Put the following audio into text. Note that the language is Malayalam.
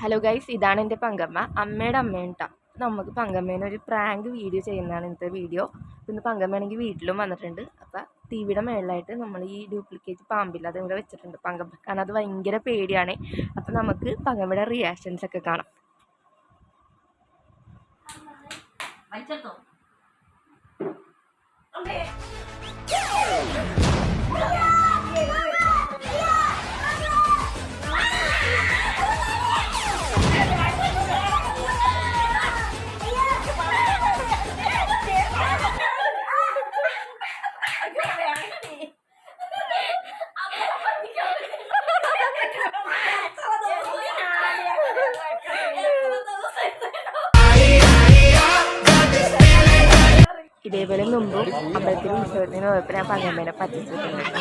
ഹലോ ഗൈസ്, ഇതാണ് എൻ്റെ പങ്കമ്മ. അമ്മയുടെ അമ്മയാണ് കേട്ടോ. നമുക്ക് പങ്കമ്മേനെ ഒരു പ്രാങ്ക് വീഡിയോ ചെയ്യുന്നതാണ് ഇന്നത്തെ വീഡിയോ. ഇന്ന് പങ്കമ്മയാണെങ്കിൽ വീട്ടിലും വന്നിട്ടുണ്ട്. അപ്പം ടി വിയുടെ മേളിലായിട്ട് നമ്മൾ ഈ ഡ്യൂപ്ലിക്കേറ്റ് പാമ്പില്ല അത് ഇവിടെ വെച്ചിട്ടുണ്ട് പങ്കമ്മ. കാരണം അത് ഭയങ്കര പേടിയാണ്. അപ്പം നമുക്ക് പങ്കമ്മയുടെ റിയാക്ഷൻസ് ഒക്കെ കാണാം. ഇതേപോലെ മുമ്പും അമ്പലത്തിൽ ഉത്സവത്തിന് പോയപ്പോൾ ഞാൻ പങ്കമ്മേനെ പറ്റിച്ചിട്ടുണ്ട്.